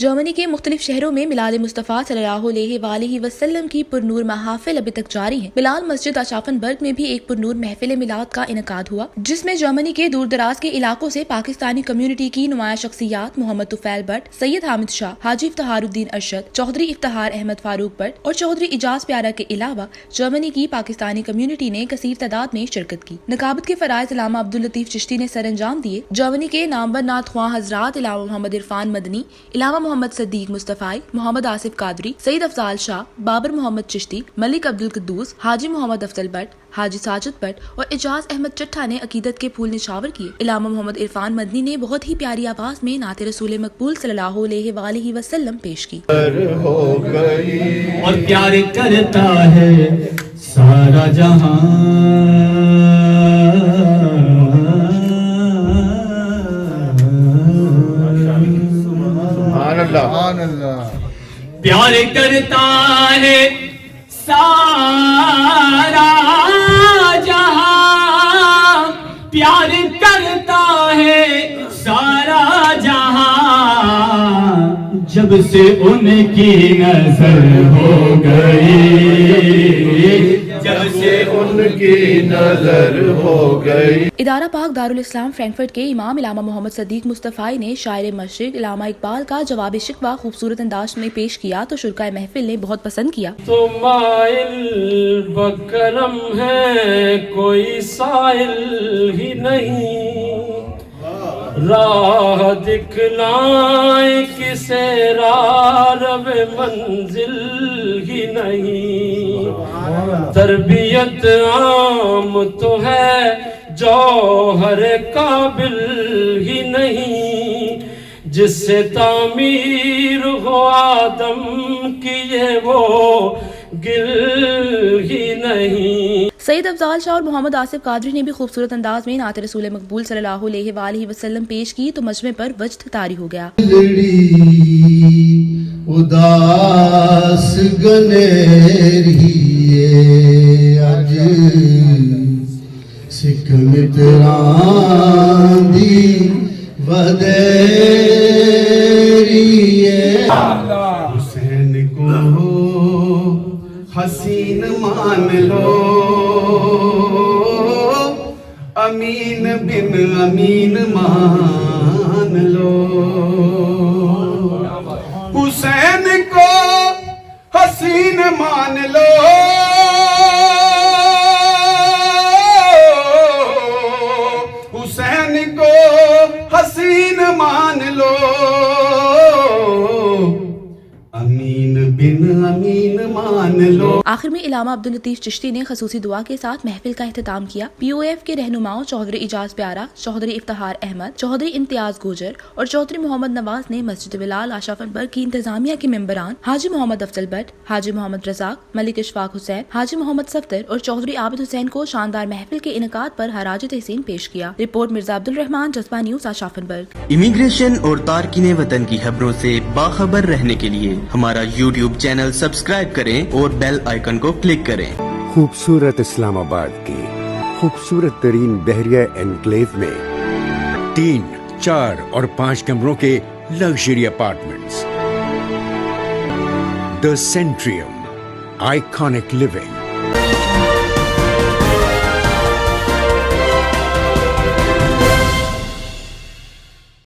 Germany के मुख्तलिफ शहरों में मिलाद मुस्तफ़ा सल्लल्लाहु अलैहि वसल्लम की पुरनूर महफिल अभी तक जारी है। बिलाल मस्जिद अशाफनबर्ग में भी एक पुरनूर महफिल मिलाद का इनकाद हुआ, जिसमें जर्मनी के दूर दराज के इलाकों से पाकिस्तानी कम्युनिटी की नुमाया शख्सियात मोहम्मद तुफैल भट्ट, सैयद हामिद शाह, हाजी इफ्तिखारुद्दीन अरशद, चौधरी इफ्तिखार अहमद फारूक भट्ट और चौधरी इजाज प्यारा के अलावा जर्मनी की पाकिस्तानी कम्युनिटी ने कसीर तादाद में शिरकत की। नकाबत के फराइज इलामा अब्दुल लतीफ चिश्ती ने सर अंजाम दिए। जर्मनी के नामवर नात ख्वां हजरात इलामा मोहम्मद इरफान मदनी, इलामा मोहम्मद सदीक मुस्तफाई, मोहम्मद आसिफ कादरी, सईद अफजाल शाह, बाबर मोहम्मद चिश्ती, मलिक अब्दुल कद्दूस, हाजी मोहम्मद अफजल भट्ट, हाजी साजिद भट्ट और इजाज अहमद चट्ठा ने अकीदत के फूल निछावर किए। इलामा मोहम्मद इरफान मदनी ने बहुत ही प्यारी आवाज में नाते रसूल मकबूल सल्लल्लाहु अलैहि वसल्लम पेश की। और प्यार करता है सारा जहां, प्यार करता है सारा जहां, प्यार करता है सारा जहां, जब से उनकी नजर हो गई, जब से उनकी नजर हो गई। इदारा पाक दारुल इस्लाम फ्रैंकफर्ट के इमाम इलामा मोहम्मद सदीक मुस्तफाई ने शायर मशरिक इलामा इकबाल का जवाब शिकवा खूबसूरत अंदाज में पेश किया तो शुरकाए महफिल ने बहुत पसंद किया। तो माइल बकरम है कोई साइल ही नहीं, राह दिखलाए किसे रारब मंजिल ही नहीं, तरबियत आम तो है जौहर काबिल ही नहीं, जिससे तामीर हो आदम की ये वो गिल ही नहीं। सईद अफजाल शाह और मोहम्मद आसिफ कादरी ने भी खूबसूरत अंदाज में नाते रसूल मकबूल सल्लल्लाहु अलैहि वसल्लम पेश की तो मजमे पर वजद तारी हो गया। उदास गनेरी अज सिख मित्रां दी वदेरी हुसैन को हसीन मान लो, अमीन बिन अमीन मान लो, हुसैन को हसीन मान लो, हुसैन को हसीन मान लो, अमीन बिन अमीन मान लो। आखिर में इलामा अब्दुल लतीफ चिश्ती ने खसूसी दुआ के साथ महफिल का इख्तिताम किया। POF के रहनुमाओं चौधरी इजाज प्यारा, चौधरी इफ्तिखार अहमद, चौधरी इम्तियाज गुजर और चौधरी मोहम्मद नवाज ने मस्जिद बिलाल आशाफनबर्ग की इंतजामिया के मेंबरान हाजी मोहम्मद अफजल भट्ट, हाजी मोहम्मद रजाक, मलिक इशफाक हुसैन, हाजी मोहम्मद सफ्तर और चौधरी आबिद हुसैन को शानदार महफिल के इनकाद पर हराज तहसीन पेश किया। रिपोर्ट मिर्जा अब्दुल रहमान, जज्बा न्यूज आशाफनबर्ग। इमिग्रेशन और तारकीन वतन की खबरों से बाखबर रहने के लिए हमारा YouTube चैनल सब्सक्राइब करें और बेल आइकन को क्लिक करें। खूबसूरत इस्लामाबाद की खूबसूरत तरीन बहरिया एनक्लेव में 3, 4 और 5 कमरों के luxury apartments. The Centrium, iconic living.